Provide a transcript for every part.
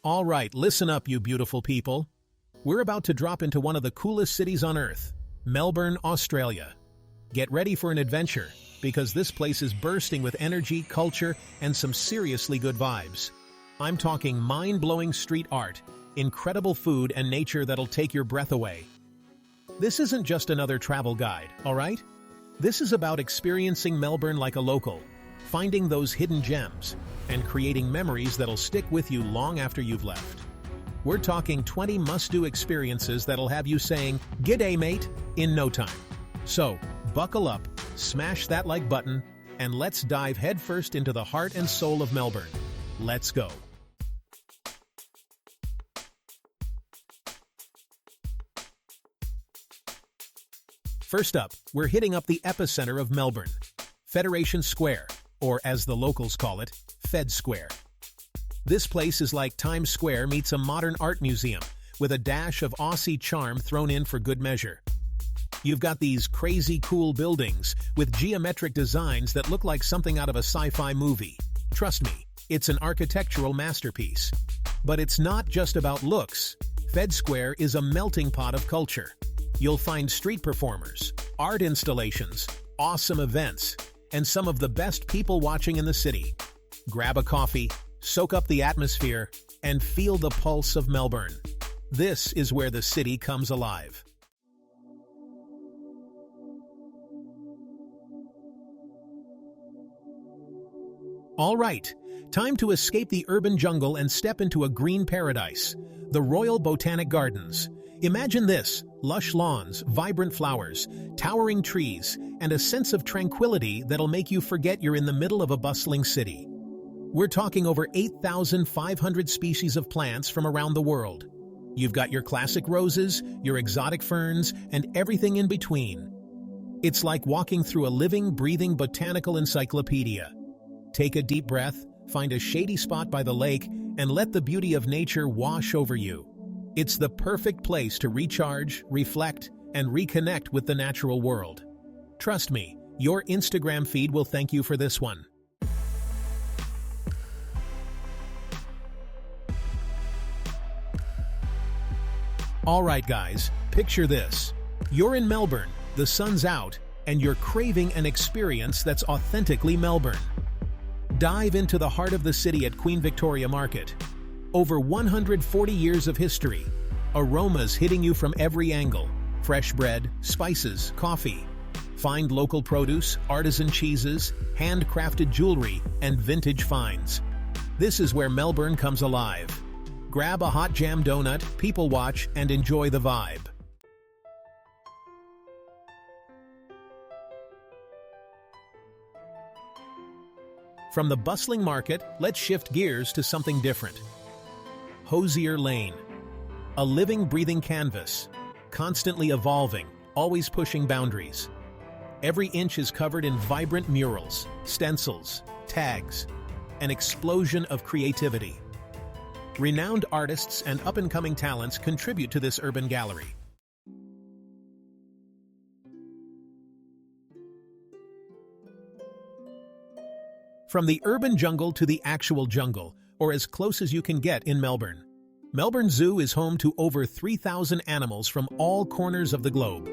All right, listen up, you beautiful people. We're about to drop into one of the coolest cities on Earth, Melbourne, Australia. Get ready for an adventure, because this place is bursting with energy, culture, and some seriously good vibes. I'm talking mind-blowing street art, incredible food, and nature that'll take your breath away. This isn't just another travel guide, all right? This is about experiencing Melbourne like a local, finding those hidden gems, and creating memories that'll stick with you long after you've left. We're talking 20 must-do experiences that'll have you saying, "G'day, mate," in no time. So, buckle up, smash that like button, and let's dive headfirst into the heart and soul of Melbourne. Let's go. First up, we're hitting up the epicenter of Melbourne, Federation Square, or as the locals call it, Fed Square. This place is like Times Square meets a modern art museum, with a dash of Aussie charm thrown in for good measure. You've got these crazy cool buildings with geometric designs that look like something out of a sci-fi movie. Trust me, it's an architectural masterpiece. But it's not just about looks. Fed Square is a melting pot of culture. You'll find street performers, art installations, awesome events, and some of the best people watching in the city. Grab a coffee, soak up the atmosphere, and feel the pulse of Melbourne. This is where the city comes alive. All right, time to escape the urban jungle and step into a green paradise, the Royal Botanic Gardens. Imagine this: lush lawns, vibrant flowers, towering trees, and a sense of tranquility that'll make you forget you're in the middle of a bustling city. We're talking over 8,500 species of plants from around the world. You've got your classic roses, your exotic ferns, and everything in between. It's like walking through a living, breathing botanical encyclopedia. Take a deep breath, find a shady spot by the lake, and let the beauty of nature wash over you. It's the perfect place to recharge, reflect, and reconnect with the natural world. Trust me, your Instagram feed will thank you for this one. All right, guys, picture this. You're in Melbourne, the sun's out, and you're craving an experience that's authentically Melbourne. Dive into the heart of the city at Queen Victoria Market. Over 140 years of history, aromas hitting you from every angle, fresh bread, spices, coffee. Find local produce, artisan cheeses, handcrafted jewelry, and vintage finds. This is where Melbourne comes alive. Grab a hot jam donut, people watch, and enjoy the vibe. From the bustling market, let's shift gears to something different. Hosier Lane. A living, breathing canvas, constantly evolving, always pushing boundaries. Every inch is covered in vibrant murals, stencils, tags, an explosion of creativity. Renowned artists and up-and-coming talents contribute to this urban gallery. From the urban jungle to the actual jungle, or as close as you can get in Melbourne. Melbourne Zoo is home to over 3,000 animals from all corners of the globe.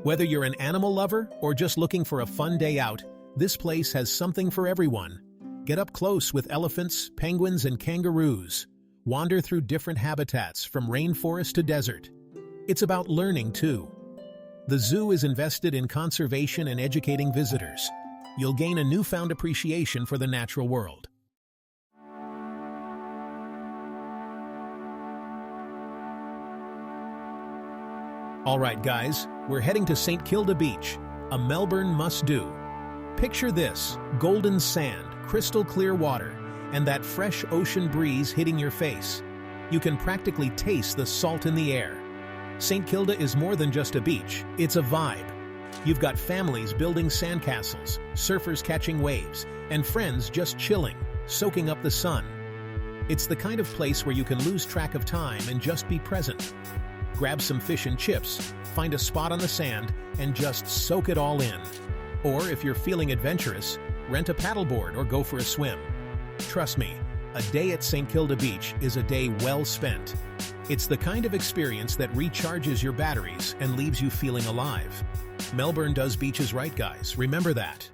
Whether you're an animal lover or just looking for a fun day out, this place has something for everyone. Get up close with elephants, penguins, and kangaroos. Wander through different habitats from rainforest to desert. It's about learning, too. The zoo is invested in conservation and educating visitors. You'll gain a newfound appreciation for the natural world. All right, guys, we're heading to St. Kilda Beach, a Melbourne must-do. Picture this: golden sand, crystal clear water, and that fresh ocean breeze hitting your face. You can practically taste the salt in the air. St. Kilda is more than just a beach, it's a vibe. You've got families building sandcastles, surfers catching waves, and friends just chilling, soaking up the sun. It's the kind of place where you can lose track of time and just be present. Grab some fish and chips, find a spot on the sand, and just soak it all in. Or if you're feeling adventurous, rent a paddleboard or go for a swim. Trust me, a day at St. Kilda Beach is a day well spent. It's the kind of experience that recharges your batteries and leaves you feeling alive. Melbourne does beaches right, guys. Remember that.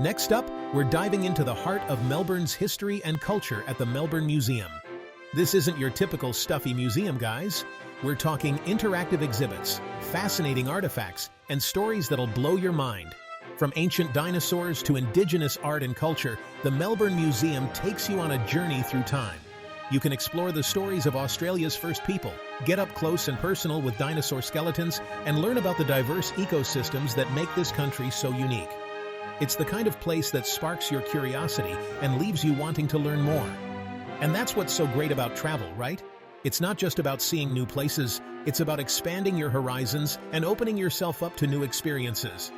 Next up, we're diving into the heart of Melbourne's history and culture at the Melbourne Museum. This isn't your typical stuffy museum, guys. We're talking interactive exhibits, fascinating artifacts, and stories that'll blow your mind. From ancient dinosaurs to indigenous art and culture, the Melbourne Museum takes you on a journey through time. You can explore the stories of Australia's first people, get up close and personal with dinosaur skeletons, and learn about the diverse ecosystems that make this country so unique. It's the kind of place that sparks your curiosity and leaves you wanting to learn more. And that's what's so great about travel, right? It's not just about seeing new places, it's about expanding your horizons and opening yourself up to new experiences.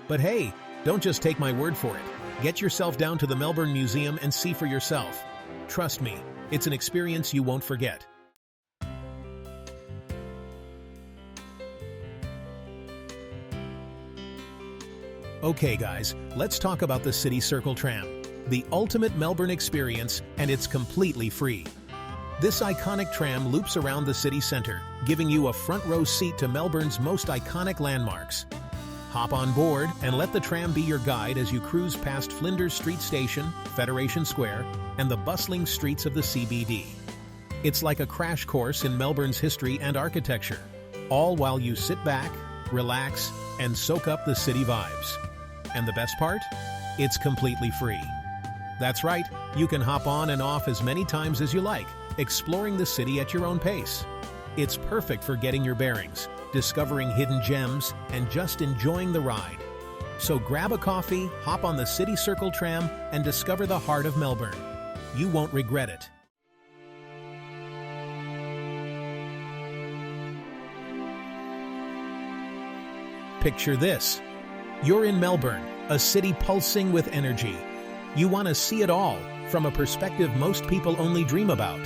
But hey, don't just take my word for it. Get yourself down to the Melbourne Museum and see for yourself. Trust me, it's an experience you won't forget. Okay guys, let's talk about the City Circle Tram, the ultimate Melbourne experience, and it's completely free. This iconic tram loops around the city centre, giving you a front row seat to Melbourne's most iconic landmarks. Hop on board and let the tram be your guide as you cruise past Flinders Street Station, Federation Square, and the bustling streets of the CBD. It's like a crash course in Melbourne's history and architecture, all while you sit back, relax, and soak up the city vibes. And the best part? It's completely free. That's right, you can hop on and off as many times as you like, exploring the city at your own pace. It's perfect for getting your bearings, discovering hidden gems, and just enjoying the ride. So grab a coffee, hop on the City Circle Tram, and discover the heart of Melbourne. You won't regret it. Picture this. You're in Melbourne, a city pulsing with energy. You want to see it all, from a perspective most people only dream about.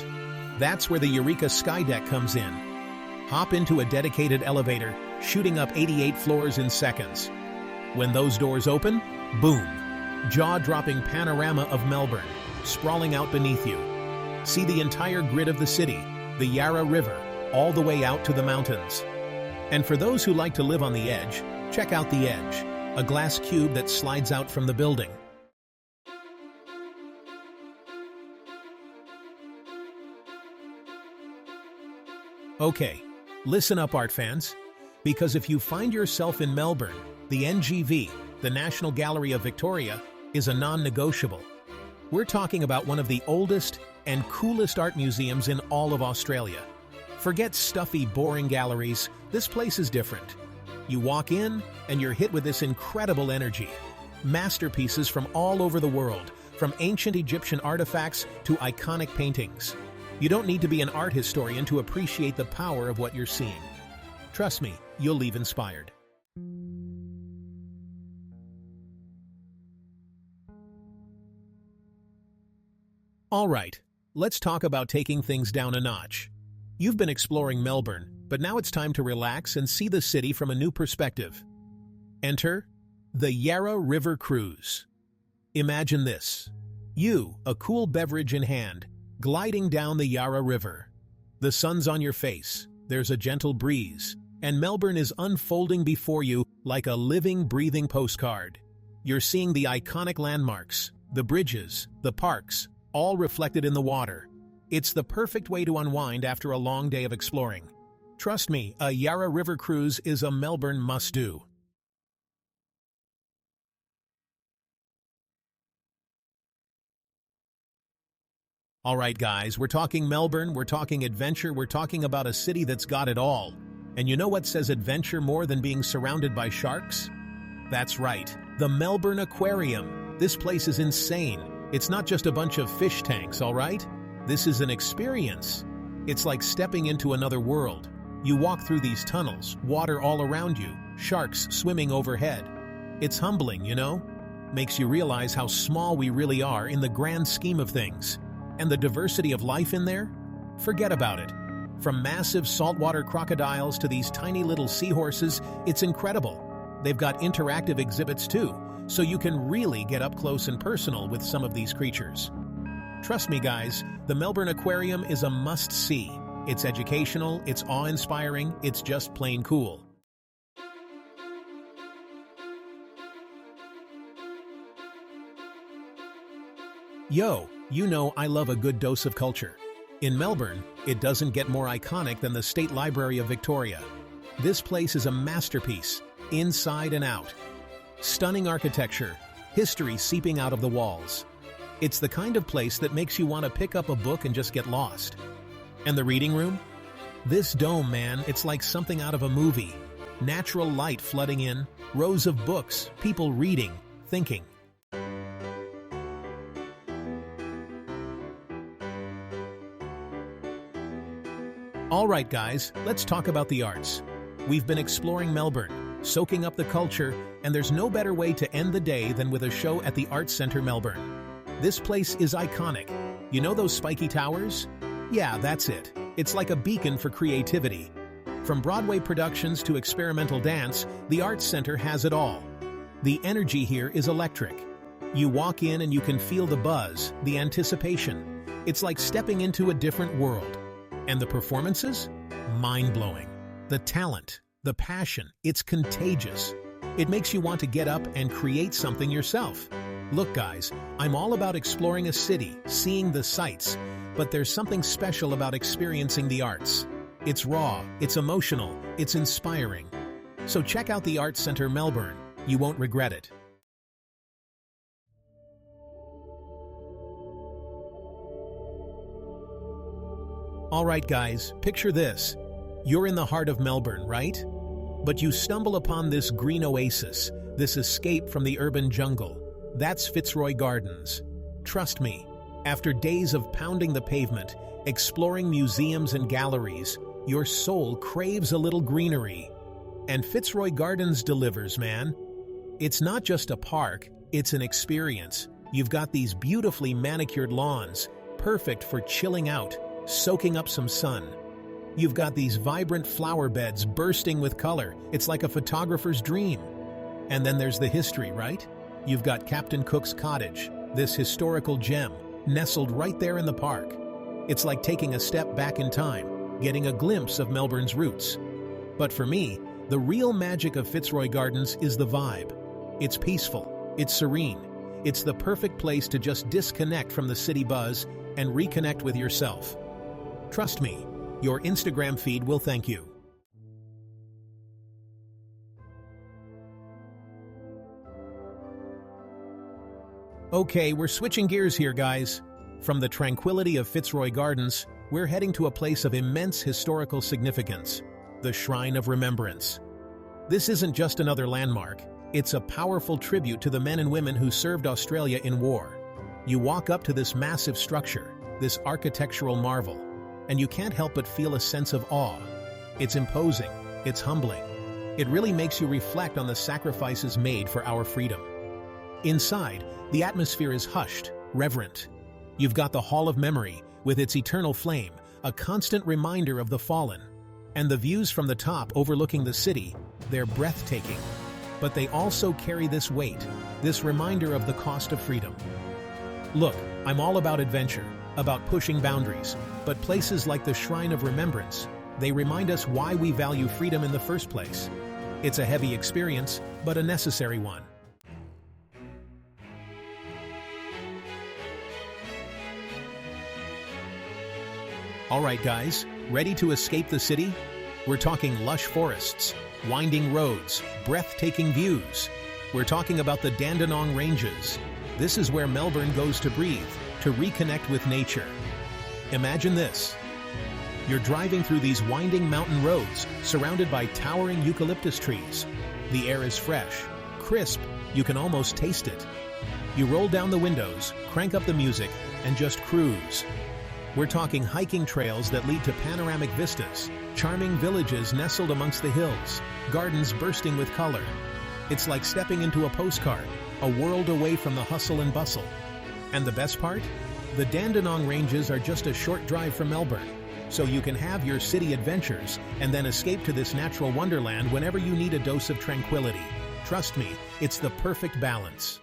That's where the Eureka Skydeck comes in. Hop into a dedicated elevator, shooting up 88 floors in seconds. When those doors open, boom! Jaw-dropping panorama of Melbourne, sprawling out beneath you. See the entire grid of the city, the Yarra River, all the way out to the mountains. And for those who like to live on the edge, check out the Edge, a glass cube that slides out from the building. Okay, listen up art fans, because if you find yourself in Melbourne, the NGV, the National Gallery of Victoria, is a non-negotiable. We're talking about one of the oldest and coolest art museums in all of Australia. Forget stuffy, boring galleries, this place is different. You walk in, and you're hit with this incredible energy. Masterpieces from all over the world, from ancient Egyptian artifacts to iconic paintings. You don't need to be an art historian to appreciate the power of what you're seeing. Trust me, you'll leave inspired. All right, let's talk about taking things down a notch. You've been exploring Melbourne, but now it's time to relax and see the city from a new perspective. Enter the Yarra River Cruise. Imagine this. You, a cool beverage in hand, gliding down the Yarra River. The sun's on your face, there's a gentle breeze, and Melbourne is unfolding before you like a living, breathing postcard. You're seeing the iconic landmarks, the bridges, the parks, all reflected in the water. It's the perfect way to unwind after a long day of exploring. Trust me, a Yarra River cruise is a Melbourne must-do. All right, guys, we're talking Melbourne, we're talking adventure, we're talking about a city that's got it all. And you know what says adventure more than being surrounded by sharks? That's right, the Melbourne Aquarium. This place is insane. It's not just a bunch of fish tanks, all right? This is an experience. It's like stepping into another world. You walk through these tunnels, water all around you, sharks swimming overhead. It's humbling, you know? Makes you realize how small we really are in the grand scheme of things. And the diversity of life in there? Forget about it. From massive saltwater crocodiles to these tiny little seahorses, it's incredible. They've got interactive exhibits too, so you can really get up close and personal with some of these creatures. Trust me guys, the Melbourne Aquarium is a must-see. It's educational, it's awe-inspiring, it's just plain cool. Yo, you know I love a good dose of culture. In Melbourne, it doesn't get more iconic than the State Library of Victoria. This place is a masterpiece, inside and out. Stunning architecture, history seeping out of the walls. It's the kind of place that makes you want to pick up a book and just get lost. And the reading room? This dome, man, it's like something out of a movie. Natural light flooding in, rows of books, people reading, thinking. Alright guys, let's talk about the arts. We've been exploring Melbourne, soaking up the culture, and there's no better way to end the day than with a show at the Arts Centre Melbourne. This place is iconic. You know those spiky towers? Yeah, that's it. It's like a beacon for creativity. From Broadway productions to experimental dance, the Arts Centre has it all. The energy here is electric. You walk in and you can feel the buzz, the anticipation. It's like stepping into a different world. And the performances? Mind-blowing. The talent, the passion, it's contagious. It makes you want to get up and create something yourself. Look guys, I'm all about exploring a city, seeing the sights, but there's something special about experiencing the arts. It's raw, it's emotional, it's inspiring. So check out the Arts Centre Melbourne. You won't regret it. Alright guys, picture this. You're in the heart of Melbourne, right? But you stumble upon this green oasis, this escape from the urban jungle. That's Fitzroy Gardens. Trust me, after days of pounding the pavement, exploring museums and galleries, your soul craves a little greenery. And Fitzroy Gardens delivers, man. It's not just a park, it's an experience. You've got these beautifully manicured lawns, perfect for chilling out, soaking up some sun. You've got these vibrant flower beds bursting with color. It's like a photographer's dream. And then there's the history, right? You've got Captain Cook's cottage, this historical gem, nestled right there in the park. It's like taking a step back in time, getting a glimpse of Melbourne's roots. But for me, the real magic of Fitzroy Gardens is the vibe. It's peaceful, it's serene, it's the perfect place to just disconnect from the city buzz and reconnect with yourself. Trust me, your Instagram feed will thank you. Okay, we're switching gears here, guys. From the tranquility of Fitzroy Gardens, we're heading to a place of immense historical significance, the Shrine of Remembrance. This isn't just another landmark, it's a powerful tribute to the men and women who served Australia in war. You walk up to this massive structure, this architectural marvel, and you can't help but feel a sense of awe. It's imposing, it's humbling. It really makes you reflect on the sacrifices made for our freedom. Inside, the atmosphere is hushed, reverent. You've got the Hall of Memory, with its eternal flame, a constant reminder of the fallen. And the views from the top overlooking the city, they're breathtaking. But they also carry this weight, this reminder of the cost of freedom. Look, I'm all about adventure, about pushing boundaries, but places like the Shrine of Remembrance, they remind us why we value freedom in the first place. It's a heavy experience, but a necessary one. Alright guys, ready to escape the city? We're talking lush forests, winding roads, breathtaking views. We're talking about the Dandenong Ranges. This is where Melbourne goes to breathe, to reconnect with nature. Imagine this. You're driving through these winding mountain roads, surrounded by towering eucalyptus trees. The air is fresh, crisp, you can almost taste it. You roll down the windows, crank up the music, and just cruise. We're talking hiking trails that lead to panoramic vistas, charming villages nestled amongst the hills, gardens bursting with color. It's like stepping into a postcard, a world away from the hustle and bustle. And the best part? The Dandenong Ranges are just a short drive from Melbourne, so you can have your city adventures and then escape to this natural wonderland whenever you need a dose of tranquility. Trust me, it's the perfect balance.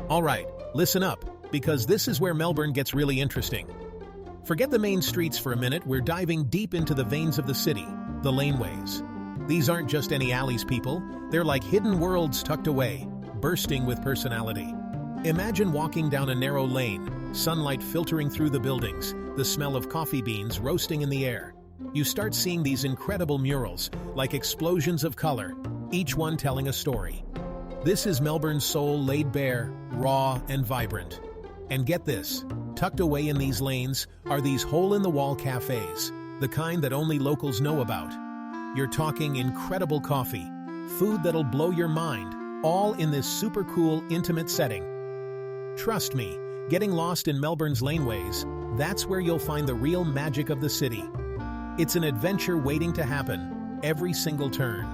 Alright, listen up, because this is where Melbourne gets really interesting. Forget the main streets for a minute, we're diving deep into the veins of the city, the laneways. These aren't just any alleys, people, they're like hidden worlds tucked away, bursting with personality. Imagine walking down a narrow lane, sunlight filtering through the buildings, the smell of coffee beans roasting in the air. You start seeing these incredible murals, like explosions of color, each one telling a story. This is Melbourne's soul laid bare, raw, and vibrant. And get this, tucked away in these lanes are these hole-in-the-wall cafes, the kind that only locals know about. You're talking incredible coffee, food that'll blow your mind, all in this super cool, intimate setting. Trust me, getting lost in Melbourne's laneways, that's where you'll find the real magic of the city. It's an adventure waiting to happen, every single turn.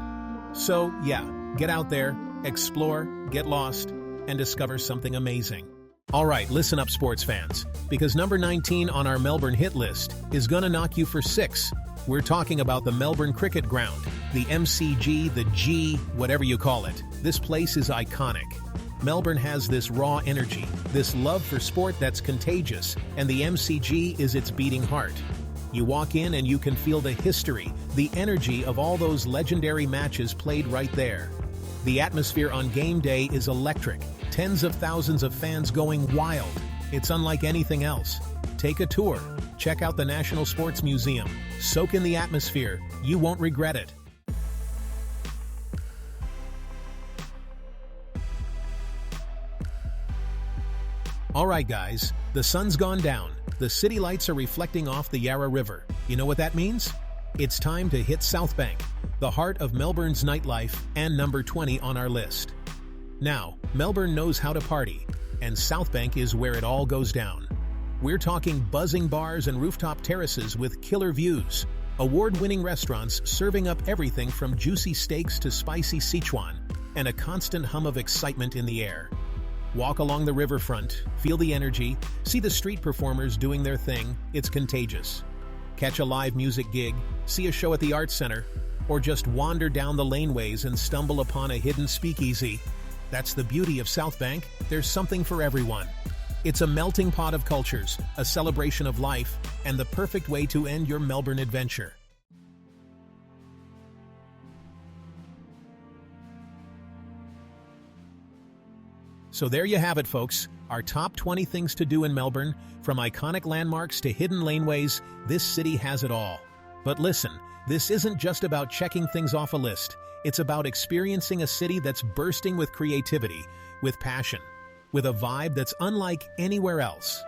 So, yeah, get out there, explore, get lost, and discover something amazing. Alright, listen up sports fans, because number 19 on our Melbourne hit list is gonna knock you for 6. We're talking about the Melbourne Cricket Ground, the MCG, the G, whatever you call it. This place is iconic. Melbourne has this raw energy, this love for sport that's contagious, and the MCG is its beating heart. You walk in and you can feel the history, the energy of all those legendary matches played right there. The atmosphere on game day is electric, tens of thousands of fans going wild. It's unlike anything else. Take a tour, check out the National Sports Museum, soak in the atmosphere, you won't regret it. Alright guys, the sun's gone down, the city lights are reflecting off the Yarra River. You know what that means? It's time to hit South Bank, the heart of Melbourne's nightlife and number 20 on our list. Now, Melbourne knows how to party, and South Bank is where it all goes down. We're talking buzzing bars and rooftop terraces with killer views, award-winning restaurants serving up everything from juicy steaks to spicy Sichuan, and a constant hum of excitement in the air. Walk along the riverfront, feel the energy, see the street performers doing their thing, it's contagious. Catch a live music gig, see a show at the Arts Center, or just wander down the laneways and stumble upon a hidden speakeasy. That's the beauty of South Bank, there's something for everyone. It's a melting pot of cultures, a celebration of life, and the perfect way to end your Melbourne adventure. So there you have it, folks. Our top 20 things to do in Melbourne. From iconic landmarks to hidden laneways, this city has it all. But listen, this isn't just about checking things off a list. It's about experiencing a city that's bursting with creativity, with passion, with a vibe that's unlike anywhere else.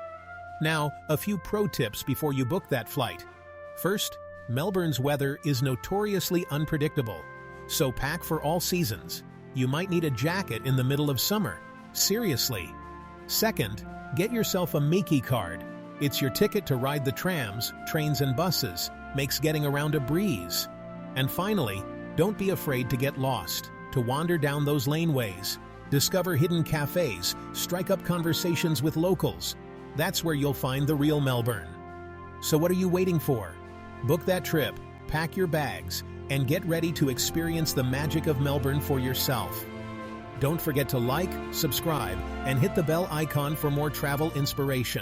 Now, a few pro tips before you book that flight. First, Melbourne's weather is notoriously unpredictable, so pack for all seasons. You might need a jacket in the middle of summer. Seriously. Second, get yourself a Mickey card. It's your ticket to ride the trams, trains and buses, makes getting around a breeze. And finally, don't be afraid to get lost, to wander down those laneways, discover hidden cafes, strike up conversations with locals. That's where you'll find the real Melbourne. So what are you waiting for? Book that trip, pack your bags, and get ready to experience the magic of Melbourne for yourself. Don't forget to like, subscribe, and hit the bell icon for more travel inspiration.